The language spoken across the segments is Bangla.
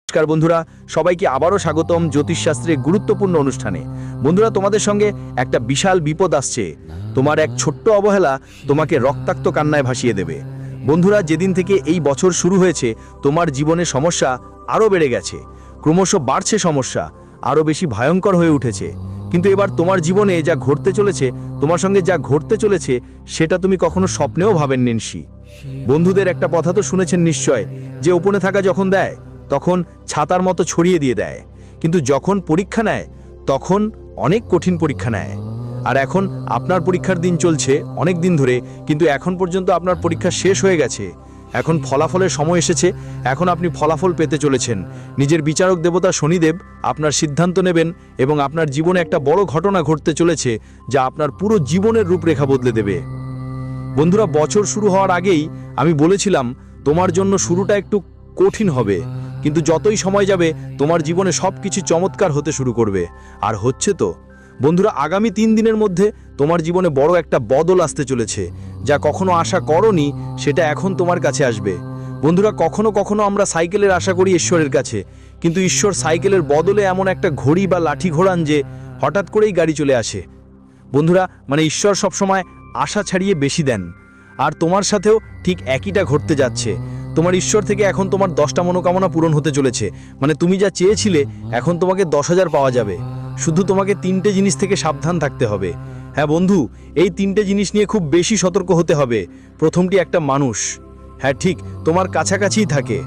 নমস্কার বন্ধুরা, সবাইকে আবারও স্বাগতম জ্যোতিষশাস্ত্রের গুরুত্বপূর্ণ অনুষ্ঠানে। বন্ধুরা, তোমাদের সঙ্গে একটা বিশাল বিপদ আসছে। তোমার এক ছোট্ট অবহেলা তোমাকে রক্তাক্ত কান্নায় ভাসিয়ে দেবে। বন্ধুরা, যেদিন থেকে এই বছর শুরু হয়েছে তোমার জীবনে সমস্যা আরও বেড়ে গেছে, ক্রমশ বাড়ছে সমস্যা, আরও বেশি ভয়ঙ্কর হয়ে উঠেছে। কিন্তু এবার তোমার জীবনে যা ঘটতে চলেছে, তোমার সঙ্গে যা ঘটতে চলেছে, সেটা তুমি কখনো স্বপ্নেও ভাবেননি। বন্ধুদের একটা কথা তো শুনেছেন নিশ্চয়, যে ওপরে থাকা যখন দেয় তখন ছাতার মতো ছড়িয়ে দিয়ে দেয়, কিন্তু যখন পরীক্ষা নেয় তখন অনেক কঠিন পরীক্ষা নেয়। আর এখন আপনার পরীক্ষার দিন চলছে অনেক দিন ধরে, কিন্তু এখন পর্যন্ত আপনার পরীক্ষা শেষ হয়ে গেছে। এখন ফলাফলের সময় এসেছে, এখন আপনি ফলাফল পেতে চলেছেন। নিজের বিচারক দেবতা শনিদেব আপনার সিদ্ধান্ত নেবেন এবং আপনার জীবনে একটা বড় ঘটনা ঘটতে চলেছে, যা আপনার পুরো জীবনের রূপরেখা বদলে দেবে। বন্ধুরা, বছর শুরু হওয়ার আগেই আমি বলেছিলাম তোমার জন্য শুরুটা একটু কঠিন হবে, কিন্তু যতই সময় যাবে তোমার জীবনে সবকিছু চমৎকার হতে শুরু করবে। আর হচ্ছে তো। বন্ধুরা, আগামী 3 দিনের মধ্যে তোমার জীবনে বড় একটা বদল আসতে চলেছে, যা কখনো আশা করনি সেটা এখন তোমার কাছে আসবে। বন্ধুরা, কখনো কখনো আমরা সাইকেলের আশা করি ঈশ্বরের কাছে, কিন্তু ঈশ্বর সাইকেলের বদলে এমন একটা ঘড়ি বা লাঠি ঘোরান যে হঠাৎ করেই গাড়ি চলে আসে। বন্ধুরা, ঈশ্বর সবসময় আশা ছাড়িয়ে বেশি দেন। আর তোমার সাথেও ঠিক একইটা ঘটতে যাচ্ছে। তোমার ঈশ্বর থেকে এখন তোমার 10টা মনোকামনা পূরণ হতে চলেছে। তুমি যা চেয়েছিলে এখন তোমাকে 10,000 পাওয়া যাবে। শুধু তোমাকে 3টে জিনিস থেকে সাবধান থাকতে হবে। হ্যাঁ বন্ধু, এই 3টে জিনিস নিয়ে খুব বেশি সতর্ক হতে হবে। প্রথমটি, একটা মানুষ, হ্যাঁ ঠিক তোমার কাছাকাছিই থাকে,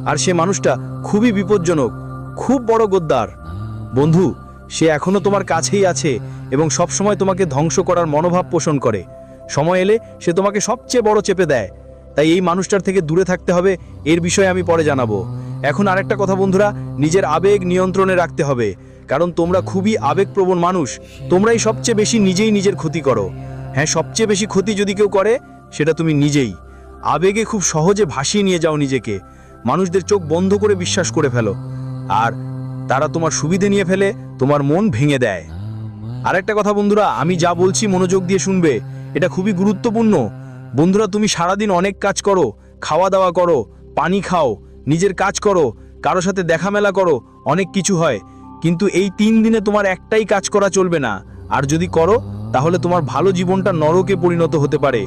আর সে মানুষটা খুবই বিপজ্জনক, খুব বড় গদ্দার। বন্ধু, সে এখনো তোমার কাছেই আছে এবং সবসময় তোমাকে ধ্বংস করার মনোভাব পোষণ করে। সময় এলে সে তোমাকে সবচেয়ে বড় চেপে দেয়। তাই এই মানুষটার থেকে দূরে থাকতে হবে। এর বিষয়ে আমি পরে জানাবো। এখন আরেকটা কথা বন্ধুরা, নিজের আবেগ নিয়ন্ত্রণে রাখতে হবে, কারণ তোমরা খুবই আবেগপ্রবণ মানুষ। তোমরাই সবচেয়ে বেশি নিজেই নিজের ক্ষতি করো। হ্যাঁ, সবচেয়ে বেশি ক্ষতি যদি কেউ করে সেটা তুমি নিজেই। আবেগে খুব সহজে ভাসিয়ে নিয়ে যাও নিজেকে। মানুষদের চোখ বন্ধ করে বিশ্বাস করে ফেলো, আর তারা তোমার সুবিধে নিয়ে ফেলে, তোমার মন ভেঙে দেয়। আরেকটা কথা বন্ধুরা, আমি যা বলছি মনোযোগ দিয়ে শুনবে, এটা খুবই গুরুত্বপূর্ণ। বন্ধুরা, তুমি সারাদিন অনেক কাজ করো, খাওয়া দাওয়া করো, পানি খাও, নিজের কাজ করো, কারো সাথে দেখা মেলা করো, অনেক কিছু হয়, কিন্তু এই 3 দিনে তোমার একটাই কাজ করা চলবে না। আর যদি করো তাহলে তোমার ভালো জীবনটা নরকে পরিণত হতে পারে।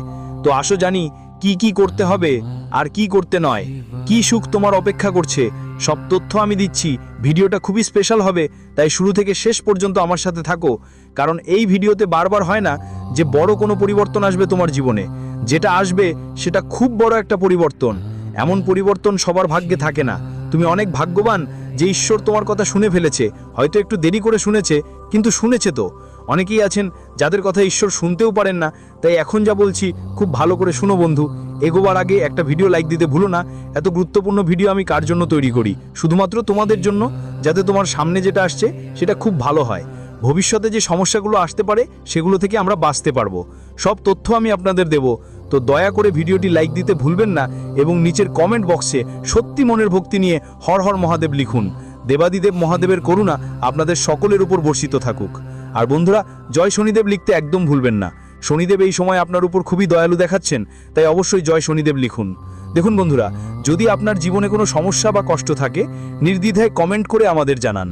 তো আসো জানি কি কি করতে হবে আর কি করতে নয়, কি সুখ তোমার অপেক্ষা করছে, সব তথ্য আমি দিচ্ছি। ভিডিওটা খুবই স্পেশাল হবে, তাই শুরু থেকে শেষ পর্যন্ত আমার সাথে থাকো, কারণ এই ভিডিওতে বারবার হয় না যে বড় কোনো পরিবর্তন আসবে তোমার জীবনে। যেটা আসবে সেটা খুব বড় একটা পরিবর্তন। এমন পরিবর্তন সবার ভাগ্যে থাকে না। তুমি অনেক ভাগ্যবান যে ঈশ্বর তোমার কথা শুনে ফেলেছে। হয়তো একটু দেরি করে শুনেছে, কিন্তু শুনেছে তো। অনেকেই আছেন যাদের কথা ঈশ্বর শুনতেও পারেন না। তাই এখন যা বলছি খুব ভালো করে শুনো বন্ধু। এগোবার আগে একটা ভিডিও লাইক দিতে ভুলো না। এত গুরুত্বপূর্ণ ভিডিও আমি কার জন্য তৈরি করি? শুধুমাত্র তোমাদের জন্য, যাতে তোমার সামনে যেটা আসছে সেটা খুব ভালো হয়। ভবিষ্যতে যে সমস্যাগুলো আসতে পারে সেগুলো থেকে আমরা বাঁচতে পারবো। সব তথ্য আমি আপনাদের দেব। তো দয়া করে ভিডিওটি লাইক দিতে ভুলবেন না এবং নিচের কমেন্ট বক্সে সত্যি মনের ভক্তি নিয়ে হর হর মহাদেব লিখুন। দেবাদিদেব মহাদেবের করুণা আপনাদের সকলের উপর বর্ষিত থাকুক। আর বন্ধুরা, জয় শনিদেব লিখতে একদম ভুলবেন না। শনিদেব এই সময় আপনার উপর খুবই দয়ালু দেখাচ্ছেন, তাই অবশ্যই জয় শনিদেব লিখুন। দেখুন বন্ধুরা, যদি আপনার জীবনে কোনো সমস্যা বা কষ্ট থাকে, নির্দ্বিধায় কমেন্ট করে আমাদের জানান।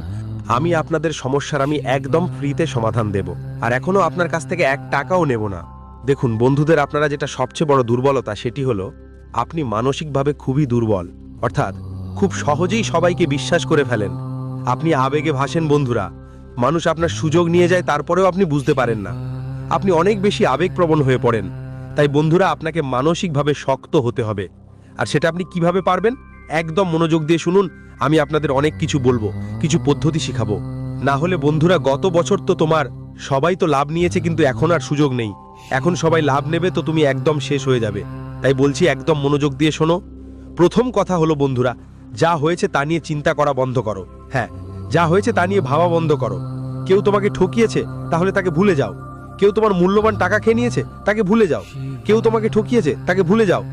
আমি আপনাদের সমস্যার একদম ফ্রিতে সমাধান দেব, আর এখনো আপনার কাছ থেকে 1 টাকাও নেব না। দেখুন বন্ধুদের, আপনারা যেটা সবচেয়ে বড় দুর্বলতা, সেটি হলো আপনি মানসিকভাবে খুবই দুর্বল। অর্থাৎ খুব সহজেই সবাইকে বিশ্বাস করে ফেলেন। আপনি আবেগে ভাসেন বন্ধুরা। মানুষ আপনার সুযোগ নিয়ে যায়, তারপরেও আপনি বুঝতে পারেন না। আপনি অনেক বেশি আবেগপ্রবণ হয়ে পড়েন। তাই বন্ধুরা, আপনাকে মানসিকভাবে শক্ত হতে হবে। আর সেটা আপনি কিভাবে পারবেন, একদম মনোযোগ দিয়ে শুনুন। আমি আপনাদের অনেক কিছু বলবো, কিছু পদ্ধতি শিখাবো। না হলে বন্ধুরা, গত বছর তো তোমার সবাই তো লাভ নিয়েছে, কিন্তু এখন আর সুযোগ নেই। এখন সবাই লাভ নেবে তো তুমি একদম শেষ হয়ে যাবে। তাই বলছি, একদম মনোযোগ দিয়ে শোনো। প্রথম কথা হলো বন্ধুরা, যা হয়েছে তা নিয়ে চিন্তা করা বন্ধ করো। হ্যাঁ, যা হয়েছে তা নিয়ে ভাবা বন্ধ করো। কেউ তোমাকে ঠকিয়েছে, তাহলে তাকে ভুলে যাও। কেউ তোমার মূল্যবান টাকা খেয়ে নিয়েছে, তাকে ভুলে যাও। কেউ তোমাকে ঠকিয়েছে, তাকে ভুলে যাও।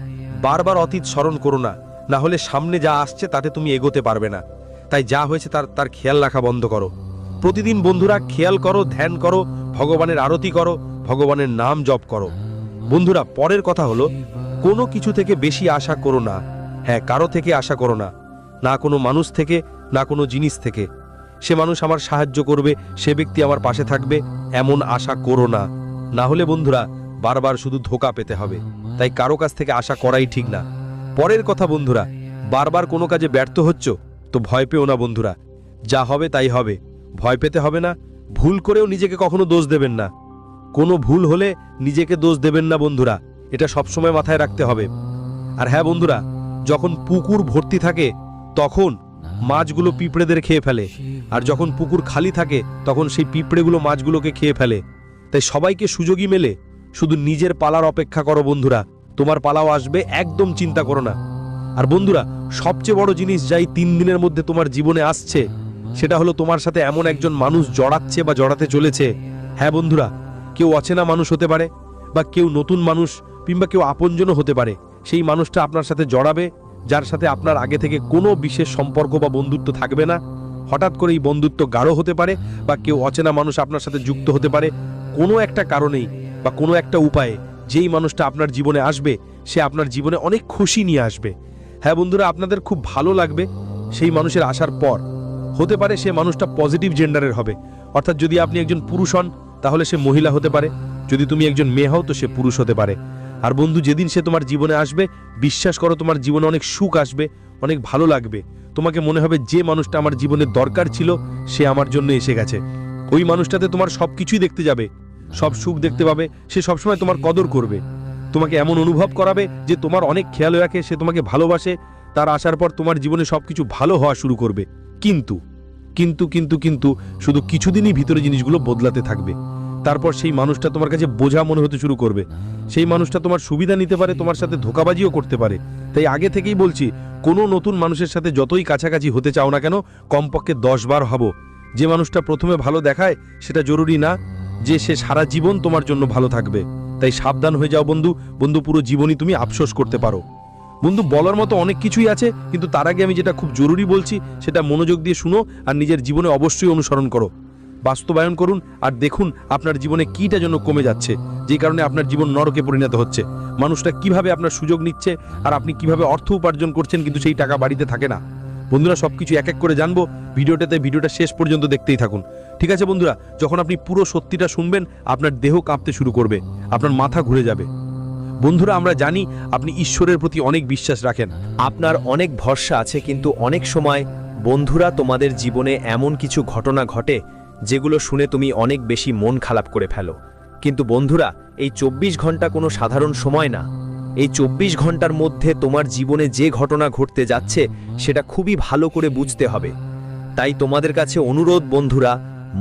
বারবার অতীত স্মরণ করো না, না হলে সামনে যা আসছে তাতে তুমি এগোতে পারবে না। তাই যা হয়েছে তার খেয়াল রাখা বন্ধ করো। প্রতিদিন বন্ধুরা খেয়াল করো, ধ্যান করো, ভগবানের আরতি করো, ভগবানের নাম জপ করো। বন্ধুরা, পরের কথা হলো, কোনো কিছু থেকে বেশি আশা করো না। হ্যাঁ, কারো থেকে আশা করো না, না কোনো মানুষ থেকে, না কোনো জিনিস থেকে। সে মানুষ আমার সাহায্য করবে, সে ব্যক্তি আমার পাশে থাকবে, এমন আশা করো না। না হলে বন্ধুরা বারবার শুধু ধোঁকা পেতে হবে। তাই কারো কাছ থেকে আশা করাই ঠিক না। পরের কথা বন্ধুরা, বারবার কোনো কাজে ব্যর্থ হচ্ছ তো ভয় পেও না বন্ধুরা। যা হবে তাই হবে, ভয় পেতে হবে না। ভুল করেও নিজেকে কখনো দোষ দেবেন না। কোনো ভুল হলে নিজেকে দোষ দেবেন না বন্ধুরা, এটা সবসময় মাথায় রাখতে হবে। আর হ্যাঁ বন্ধুরা, যখন পুকুর ভর্তি থাকে তখন মাছগুলো পিঁপড়েদের খেয়ে ফেলে, আর যখন পুকুর খালি থাকে তখন সেই পিঁপড়েগুলো মাছগুলোকে খেয়ে ফেলে। তাই সবাইকে সুযোগই মেলে, শুধু নিজের পালার অপেক্ষা করো বন্ধুরা, তোমার পালাও আসবে, একদম চিন্তা করো না। আর বন্ধুরা, সবচেয়ে বড় জিনিস যাই 3 দিনের মধ্যে তোমার জীবনে আসছে, সেটা হলো তোমার সাথে এমন একজন মানুষ জড়াচ্ছে বা জড়াতে চলেছে। হ্যাঁ বন্ধুরা, কেউ অচেনা মানুষ হতে পারে, বা কেউ নতুন মানুষ, কিংবা কেউ আপনজনও হতে পারে। সেই মানুষটা আপনার সাথে জড়াবে, যার সাথে আপনার আগে থেকে কোনো বিশেষ সম্পর্ক বা বন্ধুত্ব থাকবে না। হঠাৎ করে এই বন্ধুত্ব গাঢ় হতে পারে, বা কেউ অচেনা মানুষ আপনার সাথে যুক্ত হতে পারে কোনো একটা কারণেই বা কোনো একটা উপায়ে। যেই মানুষটা আপনার জীবনে আসবে, সে আপনার জীবনে অনেক খুশি নিয়ে আসবে। হ্যাঁ বন্ধুরা, আপনাদের খুব ভালো লাগবে সেই মানুষের আসার পর। হতে পারে সে মানুষটা পজিটিভ জেন্ডারের হবে, অর্থাৎ যদি আপনি একজন পুরুষ হন তাহলে সে মহিলা হতে পারে, যদি তুমি একজন মেয়ে হও তো সে পুরুষ হতে পারে। আর বন্ধু, যেদিন সে তোমার জীবনে আসবে, বিশ্বাস করো তোমার জীবনে অনেক সুখ আসবে, অনেক ভালো লাগবে। তোমাকে মনে হবে যে মানুষটা আমার জীবনে দরকার ছিল সে আমার জন্য এসে গেছে। ওই মানুষটাতে তোমার সব কিছুই দেখতে যাবে, সব সুখ দেখতে পাবে, সে সবসময় তোমার কদর করবে, তোমাকে এমন অনুভব করাবে যে তোমার অনেক খেয়াল রাখে, সে তোমাকে ভালোবাসে। তার আসার পর তোমার জীবনে সবকিছু ভালো হওয়া শুরু করবে। কিন্তু কিন্তু কিন্তু কিন্তু শুধু কিছুদিনই ভিতরে জিনিসগুলো বদলাতে থাকবে। তারপর সেই মানুষটা তোমার কাছে বোঝা মনে হতে শুরু করবে। সেই মানুষটা তোমার সুবিধা নিতে পারে, তোমার সাথে ধোঁকাবাজিও করতে পারে। তাই আগে থেকেই বলছি, কোনো নতুন মানুষের সাথে যতই কাছাকাছি হতে চাও না কেন, কমপক্ষে 10 বার হবো। যে মানুষটা প্রথমে ভালো দেখায় সেটা জরুরি না যে সে সারা জীবন তোমার জন্য ভালো থাকবে। তাই সাবধান হয়ে যাও বন্ধু। বন্ধু, পুরো জীবনই তুমি আফসোস করতে পারো। বন্ধু, বলার মতো অনেক কিছুই আছে, কিন্তু তার আগে আমি যেটা খুব জরুরি বলছি সেটা মনোযোগ দিয়ে শুনো, আর নিজের জীবনে অবশ্যই অনুসরণ করো, বাস্তবায়ন করুন। আর দেখুন আপনার জীবনে কিটা জন্য কমে যাচ্ছে, যে কারণে আপনার জীবন নরকে পরিণত হচ্ছে। মানুষটা কিভাবে আপনার সুযোগ নিচ্ছে, আর আপনি কিভাবে অর্থ উপার্জন করছেন, কিন্তু সেই টাকা বাড়িতে থাকে না। বন্ধুরা, সবকিছু এক এক করে জানবো ভিডিওটা শেষ পর্যন্ত দেখতেই থাকুন। ঠিক আছে বন্ধুরা, যখন আপনি পুরো সত্যিটা শুনবেন আপনার দেহ কাঁপতে শুরু করবে, আপনার মাথা ঘুরে যাবে। বন্ধুরা, আমরা জানি আপনি ঈশ্বরের প্রতি অনেক বিশ্বাস রাখেন, আপনার অনেক ভরসা আছে, কিন্তু অনেক সময় বন্ধুরা তোমাদের জীবনে এমন কিছু ঘটনা ঘটে যেগুলো শুনে তুমি অনেক বেশি মন খারাপ করে ফেলো। কিন্তু বন্ধুরা, এই 24 ঘন্টা কোনো সাধারণ সময় না। এই 24 ঘন্টার মধ্যে তোমার জীবনে যে ঘটনা ঘটতে যাচ্ছে সেটা খুবই ভালো করে বুঝতে হবে। তাই তোমাদের কাছে অনুরোধ বন্ধুরা,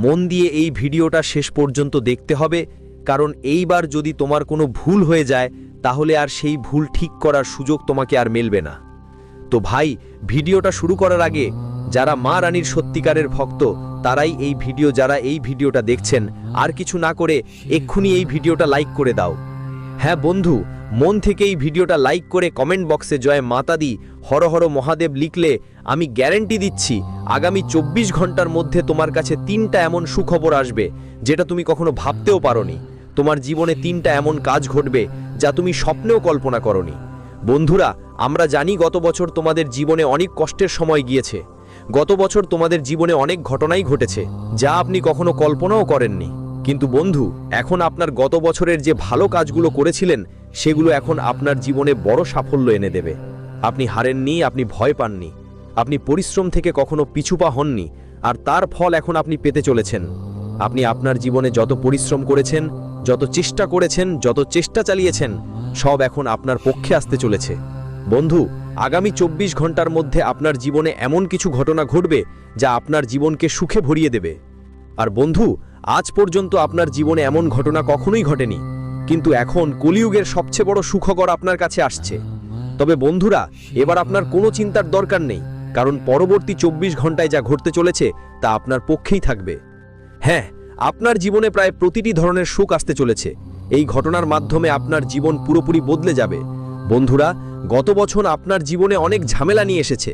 মন দিয়ে এই ভিডিওটা শেষ পর্যন্ত দেখতে হবে, কারণ এইবার যদি তোমার কোনো ভুল হয়ে যায় তাহলে আর সেই ভুল ঠিক করার সুযোগ তোমাকে আর মিলবে না। তো ভাই, ভিডিওটা শুরু করার আগে যারা মা রানীর সত্যিকারের ভক্ত তারাই যারা এই ভিডিওটা দেখছেন, আর কিছু না করে এক্ষুনি এই ভিডিওটা লাইক করে দাও। হ্যাঁ বন্ধু, মন থেকে এই ভিডিওটা লাইক করে কমেন্ট বক্সে জয় মাতা দি, হর হর মহাদেব লিখলে আমি গ্যারান্টি দিচ্ছি আগামী 24 ঘন্টার মধ্যে তোমার কাছে 3টা এমন সুখবর আসবে যেটা তুমি কখনো ভাবতেও পারোনি। তোমার জীবনে 3টা এমন কাজ ঘটবে যা তুমি স্বপ্নেও কল্পনা করোনি। বন্ধুরা, আমরা জানি গত বছর তোমাদের জীবনে অনেক কষ্টের সময় গিয়েছে। গত বছর তোমাদের জীবনে অনেক ঘটনাই ঘটেছে যা আপনি কখনো কল্পনাও করেননি। কিন্তু বন্ধু, এখন আপনার গত বছরের যে ভালো কাজগুলো করেছিলেন সেগুলো এখন আপনার জীবনে বড় সাফল্য এনে দেবে। আপনি হারেননি, আপনি ভয় পাননি, আপনি পরিশ্রম থেকে কখনো পিছুপা হননি, আর তার ফল এখন আপনি পেতে চলেছেন। আপনি আপনার জীবনে যত পরিশ্রম করেছেন, যত চেষ্টা করেছেন, যত চেষ্টা চালিয়েছেন, সব এখন আপনার পক্ষে আসতে চলেছে। বন্ধু, আগামী 24 ঘন্টার মধ্যে আপনার জীবনে এমন কিছু ঘটনা ঘটবে যা আপনার জীবনকে সুখে ভরিয়ে দেবে। আর বন্ধু, আজ পর্যন্ত আপনার জীবনে এমন ঘটনা কখনোই ঘটেনি, কিন্তু এখন কলিযুগের সবচেয়ে বড় সুখবর আপনার কাছে আসছে। তবে বন্ধুরা, এবার আপনার কোনো চিন্তার দরকার নেই, কারণ পরবর্তী 24 ঘন্টায় যা ঘটতে চলেছে তা আপনার পক্ষেই থাকবে। হ্যাঁ, আপনার জীবনে প্রায় প্রতিটি ধরনের সুখ আসতে চলেছে। এই ঘটনার মাধ্যমে আপনার জীবন পুরোপুরি বদলে যাবে। বন্ধুরা, গত বছর আপনার জীবনে অনেক ঝামেলা নিয়ে এসেছে।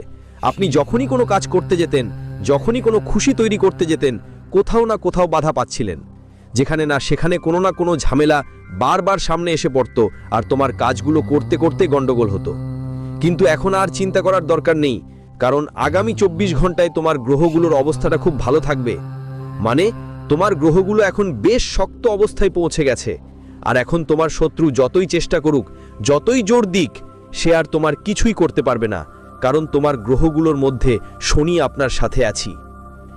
আপনি যখনই কোনো কাজ করতে যেতেন, যখনই কোনো খুশি তৈরি করতে যেতেন, কোথাও না কোথাও বাধা পাচ্ছিলেন। যেখানে না সেখানে কোনো না কোনো ঝামেলা বারবার সামনে এসে পড়তো, আর তোমার কাজগুলো করতে করতে গন্ডগোল হতো। কিন্তু এখন আর চিন্তা করার দরকার নেই। কারণ আগামী 24 ঘন্টায় তোমার গ্রহগুলোর অবস্থাটা খুব ভালো থাকবে। মানে তোমার গ্রহগুলো এখন বেশ শক্ত অবস্থায় পৌঁছে গেছে, আর এখন তোমার শত্রু যতই চেষ্টা করুক, যতই জোর দিক, সে আর তোমার কিছুই করতে পারবে না, কারণ তোমার গ্রহগুলোর মধ্যে শনি আপনার সাথে আছি।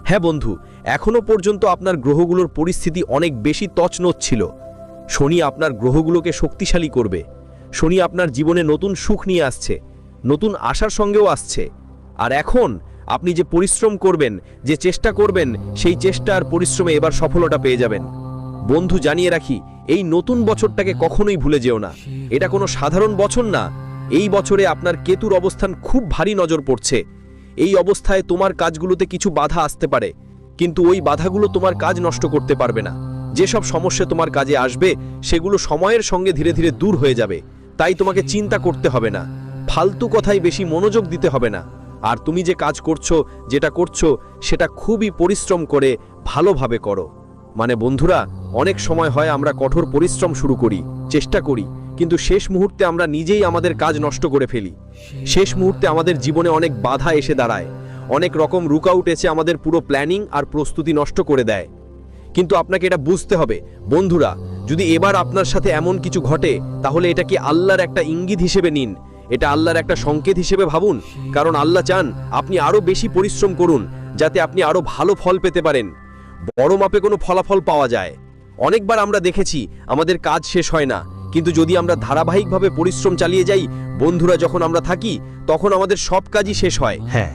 হ্যাঁ বন্ধু, এখনো পর্যন্ত আপনার গ্রহগুলোর পরিস্থিতি অনেক বেশি তছনছ ছিল। শনি আপনার গ্রহগুলোকে শক্তিশালী করবে। শনি আপনার জীবনে নতুন সুখ নিয়ে আসছে, নতুন আশার সঙ্গেও আসছে। আর এখন আপনি যে পরিশ্রম করবেন, যে চেষ্টা করবেন, সেই চেষ্টা আর পরিশ্রমে এবার সফলতা পেয়ে যাবেন। বন্ধু, জানিয়ে রাখি, এই নতুন বছরটাকে কখনোই ভুলে যেও না। এটা কোনো সাধারণ বছর না। এই বছরে আপনার কেতুর অবস্থান খুব ভারী নজর পড়ছে। এই অবস্থায় তোমার কাজগুলোতে কিছু বাধা আসতে পারে, কিন্তু ওই বাধাগুলো তোমার কাজ নষ্ট করতে পারবে না। যেসব সমস্যা তোমার কাজে আসবে সেগুলো সময়ের সঙ্গে ধীরে ধীরে দূর হয়ে যাবে। তাই তোমাকে চিন্তা করতে হবে না, ফালতু কথায় বেশি মনোযোগ দিতে হবে না। আর তুমি যে কাজ করছো, যেটা করছো, সেটা খুবই পরিশ্রম করে ভালোভাবে করো। মানে বন্ধুরা, অনেক সময় হয় আমরা কঠোর পরিশ্রম শুরু করি, চেষ্টা করি, কিন্তু শেষ মুহূর্তে আমরা নিজেই আমাদের কাজ নষ্ট করে ফেলি। শেষ মুহূর্তে আমাদের জীবনে অনেক বাধা এসে দাঁড়ায়, অনেক রকম রুকআউট এসে আমাদের পুরো প্ল্যানিং আর প্রস্তুতি নষ্ট করে দেয়। কিন্তু আপনাকে এটা বুঝতে হবে বন্ধুরা, যদি এবার আপনার সাথে এমন কিছু ঘটে, তাহলে এটা কি আল্লাহর একটা ইঙ্গিত হিসেবে নিন, এটা আল্লাহর একটা সংকেত হিসেবে ভাবুন। কারণ আল্লাহ চান আপনি আরো বেশি পরিশ্রম করুন, যাতে আপনি আরো ভালো ফল পেতে পারেন। বড় মাপে কোনো ফলাফল পাওয়া যায়। অনেকবার আমরা দেখেছি আমাদের কাজ শেষ হয় না, কিন্তু যদি আমরা ধারাবাহিকভাবে পরিশ্রম চালিয়ে যাই বন্ধুরা, যখন আমরা থাকি তখন আমাদের সব কাজই শেষ হয়। হ্যাঁ,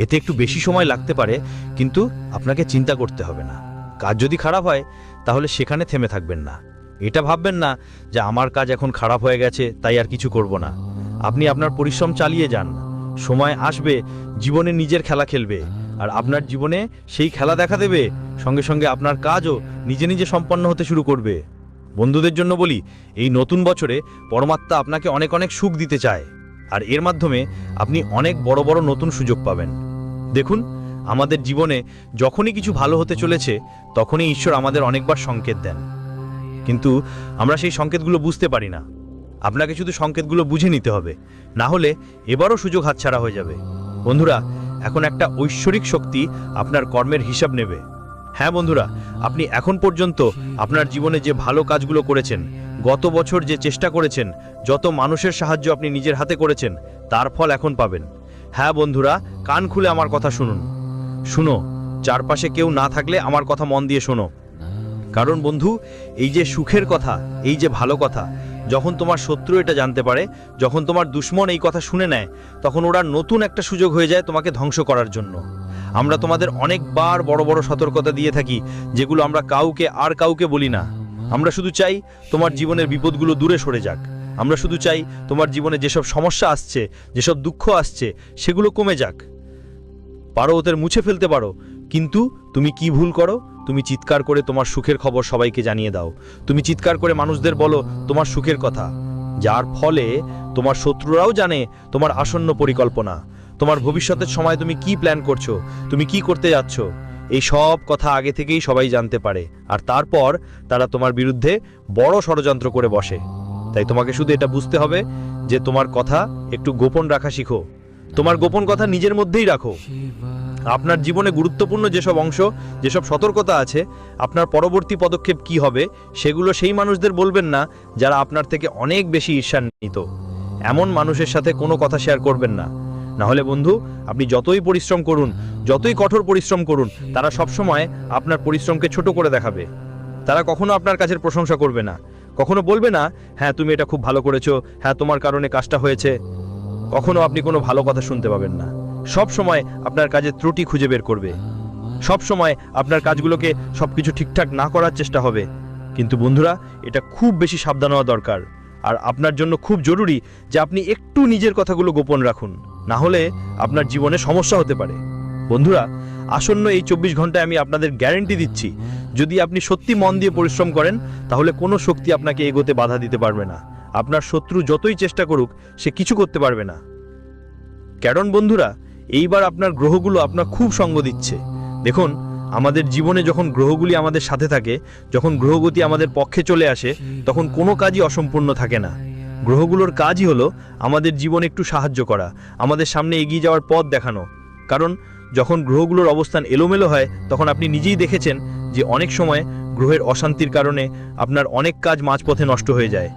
এতে একটু বেশি সময় লাগতে পারে, কিন্তু আপনাকে চিন্তা করতে হবে না। কাজ যদি খারাপ হয় তাহলে সেখানে থেমে থাকবেন না। এটা ভাববেন না যে আমার কাজ এখন খারাপ হয়ে গেছে তাই আর কিছু করব না। আপনি আপনার পরিশ্রম চালিয়ে যান। সময় আসবে জীবনে নিজের খেলা খেলবে, আর আপনার জীবনে সেই খেলা দেখা দেবে, সঙ্গে সঙ্গে আপনার কাজও নিজে নিজে সম্পন্ন হতে শুরু করবে। বন্ধুদের জন্য বলি, এই নতুন বছরে পরমাত্মা আপনাকে অনেক অনেক সুখ দিতে চায়, আর এর মাধ্যমে আপনি অনেক বড় বড় নতুন সুযোগ পাবেন। দেখুন, আমাদের জীবনে যখনই কিছু ভালো হতে চলেছে তখনই ঈশ্বর আমাদের অনেকবার সংকেত দেন, কিন্তু আমরা সেই সংকেতগুলো বুঝতে পারি না। আপনাকে শুধু সংকেতগুলো বুঝে নিতে হবে, না হলে এবারও সুযোগ হাতছাড়া হয়ে যাবে। বন্ধুরা, এখন একটা ঐশ্বরিক শক্তি আপনার কর্মের হিসাব নেবে। হ্যাঁ বন্ধুরা, আপনি এখন পর্যন্ত আপনার জীবনে যে ভালো কাজগুলো করেছেন, গত বছর যে চেষ্টা করেছেন, যত মানুষের সাহায্য আপনি নিজের হাতে করেছেন, তার ফল এখন পাবেন। হ্যাঁ বন্ধুরা, কান খুলে আমার কথা শুনুন। শুনো, চারপাশে কেউ না থাকলে আমার কথা মন দিয়ে শোনো। কারণ বন্ধু, এই যে সুখের কথা, এই যে ভালো কথা, যখন তোমার শত্রু এটা জানতে পারে, যখন তোমার দুশ্মন এই কথা শুনে নেয়, তখন ওরা নতুন একটা সুযোগ হয়ে যায় তোমাকে ধ্বংস করার জন্য। আমরা তোমাদের অনেকবার বড় বড় সতর্কতা দিয়ে থাকি, যেগুলো আমরা কাউকে বলি না। আমরা শুধু চাই তোমার জীবনের বিপদগুলো দূরে সরে যাক। আমরা শুধু চাই তোমার জীবনে যেসব সমস্যা আসছে, যেসব দুঃখ আসছে, সেগুলো কমে যাক। পারো ওদের মুছে ফেলতে পারো, কিন্তু তুমি কি ভুল করো? তুমি চিৎকার করে তোমার সুখের খবর সবাইকে জানিয়ে দাও। তুমি চিৎকার করে মানুষদের বলো তোমার সুখের কথা, যার ফলে তোমার শত্রুরাও জানে তোমার আসন্ন পরিকল্পনা, তোমার ভবিষ্যতের সময় তুমি কি প্ল্যান করছো, তুমি কি করতে যাচ্ছ। এই সব কথা আগে থেকেই সবাই জানতে পারে, আর তারপর তারা তোমার বিরুদ্ধে বড় ষড়যন্ত্র করে বসে। তাই তোমাকে শুধু এটা বুঝতে হবে যে তোমার কথা একটু গোপন রাখা শিখো। তোমার গোপন কথা নিজের মধ্যেই রাখো। আপনার জীবনে গুরুত্বপূর্ণ যেসব অংশ, যেসব সতর্কতা আছে, আপনার পরবর্তী পদক্ষেপ কি হবে, সেগুলো সেই মানুষদের বলবেন না যারা আপনার থেকে অনেক বেশি ঈর্ষান্বিত। এমন মানুষের সাথে কোনো কথা শেয়ার করবেন না। না হলে বন্ধু, আপনি যতই পরিশ্রম করুন, যতই কঠোর পরিশ্রম করুন, তারা সবসময় আপনার পরিশ্রমকে ছোট করে দেখাবে। তারা কখনো আপনার কাজের প্রশংসা করবে না, কখনো বলবে না হ্যাঁ তুমি এটা খুব ভালো করেছো, হ্যাঁ তোমার কারণে কাজটা হয়েছে। কখনো আপনি কোনো ভালো কথা শুনতে পাবেন না। সব সময় আপনার কাজের ত্রুটি খুঁজে বের করবে, সব সময় আপনার কাজগুলোকে সবকিছু ঠিকঠাক না করার চেষ্টা হবে। কিন্তু বন্ধুরা, এটা খুব বেশি সাবধান হওয়া দরকার, আর আপনার জন্য খুব জরুরি যে আপনি একটু নিজের কথাগুলো গোপন রাখুন, না হলে আপনার জীবনে সমস্যা হতে পারে। বন্ধুরা, আসন্ন এই 24 ঘন্টায় আমি আপনাদের গ্যারান্টি দিচ্ছি, যদি আপনি সত্যি মন দিয়ে পরিশ্রম করেন, তাহলে কোনো শক্তি আপনাকে এগোতে বাধা দিতে পারবে না। আপনার শত্রু যতই চেষ্টা করুক, সে কিছু করতে পারবে না। কারণ বন্ধুরা, এইবার আপনার গ্রহগুলো আপনার খুব সঙ্গ দিচ্ছে। দেখুন, আমাদের জীবনে যখন গ্রহগুলি আমাদের সাথে থাকে, যখন গ্রহগতি আমাদের পক্ষে চলে আসে, তখন কোনো কাজই অসম্পূর্ণ থাকে না। গ্রহগুলোর কাজই হলো আমাদের জীবনে একটু সাহায্য করা, আমাদের সামনে এগিয়ে যাওয়ার পথ দেখানো। কারণ যখন গ্রহগুলোর অবস্থান এলোমেলো হয় তখন আপনি নিজেই দেখেছেন যে অনেক সময় গ্রহের অশান্তির কারণে আপনার অনেক কাজ মাঝপথে নষ্ট হয়ে যায়।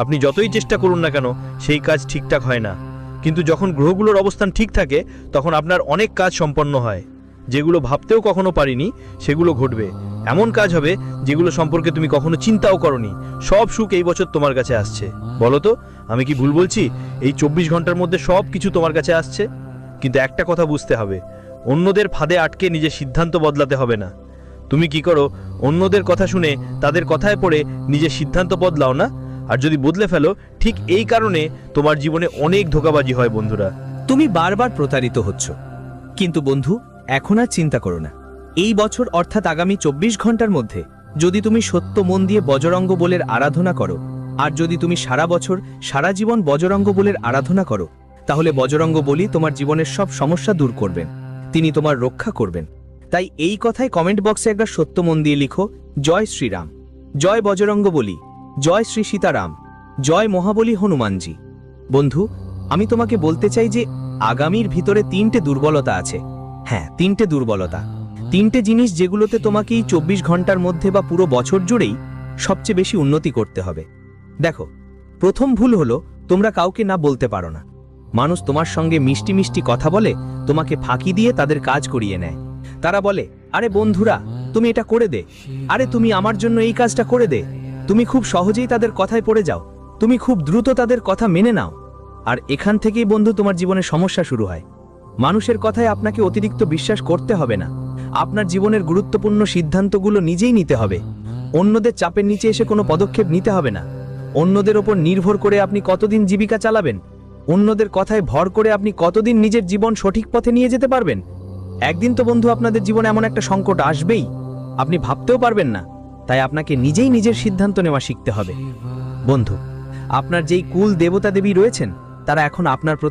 আপনি যতই চেষ্টা করুন না কেন সেই কাজ ঠিকঠাক হয় না, কিন্তু যখন গ্রহগুলোর অবস্থান ঠিক থাকে তখন আপনার অনেক কাজ সম্পন্ন হয়। যেগুলো ভাবতেও কখনো পারিনি সেগুলো ঘটবে, এমন কাজ হবে যেগুলো সম্পর্কে তুমি কখনো চিন্তাও করনি। সব সুখ এই বছর তোমার কাছে আসছে। বলো তো আমি কি ভুল বলছি? এই 24 ঘন্টার মধ্যে সব কিছু তোমার কাছে আসছে। কিন্তু একটা কথা বুঝতে হবে, অন্যদের ফাঁদে আটকে নিজের সিদ্ধান্ত বদলাতে হবে না। তুমি কি করো, অন্যদের কথা শুনে তাদের কথায় পড়ে নিজের সিদ্ধান্ত বদলাও না, আর যদি বদলে ফেলো ঠিক এই কারণে তোমার জীবনে অনেক ধোঁকাবাজি হয় বন্ধুরা। তুমি বারবার প্রতারিত হচ্ছ, কিন্তু বন্ধু এখন আর চিন্তা করো না। এই বছর অর্থাৎ আগামী 24 ঘন্টার মধ্যে যদি তুমি সত্য মন দিয়ে বজরঙ্গ বলের আরাধনা করো, আর যদি তুমি সারা বছর সারা জীবন বজরঙ্গ বলের আরাধনা করো, তাহলে বজরঙ্গ বলি তোমার জীবনের সব সমস্যা দূর করবেন, তিনি তোমার রক্ষা করবেন। তাই এই কথায় কমেন্ট বক্সে একবার সত্য মন দিয়ে লিখো, জয় শ্রীরাম, জয় বজরঙ্গ বলি, জয় শ্রী সীতারাম, জয় মহাবলী হনুমানজি। বন্ধু আমি তোমাকে বলতে চাই যে আগামীর ভিতরে 3টে দুর্বলতা আছে। হ্যাঁ, 3টে দুর্বলতা, 3টে জিনিস যেগুলোতে তোমাকে এই 24 ঘন্টার মধ্যে বা পুরো বছর জুড়েই সবচেয়ে বেশি উন্নতি করতে হবে। দেখো, প্রথম ভুল হলো তোমরা কাউকে না বলতে পারো না। মানুষ তোমার সঙ্গে মিষ্টি মিষ্টি কথা বলে তোমাকে ফাঁকি দিয়ে তাদের কাজ করিয়ে নেয়। তারা বলে, আরে বন্ধুরা তুমি এটা করে দে, আরে তুমি আমার জন্য এই কাজটা করে দে। তুমি খুব সহজেই তাদের কথায় পড়ে যাও, তুমি খুব দ্রুত তাদের কথা মেনে নাও, আর এখান থেকেই বন্ধু তোমার জীবনে সমস্যা শুরু হয়। মানুষের কথায় আপনাকে অতিরিক্ত বিশ্বাস করতে হবে না, আপনার জীবনের গুরুত্বপূর্ণ সিদ্ধান্তগুলো নিজেই নিতে হবে। অন্যদের চাপের নিচে এসে কোনো পদক্ষেপ নিতে হবে না। অন্যদের ওপর নির্ভর করে আপনি কতদিন জীবিকা চালাবেন? অন্যদের কথায় ভর করে আপনি কতদিন নিজের জীবন সঠিক পথে নিয়ে যেতে পারবেন? একদিন তো বন্ধু আপনাদের জীবনে এমন একটা সংকট আসবেই, আপনি ভাবতেও পারবেন না। তাই আপনাকে নিজেই নিজের সিদ্ধান্ত নেওয়া শিখতে হবে। বন্ধু আপনার যেই কুল দেবতা দেবী রয়েছেন তারা এখন আপনার প্রতি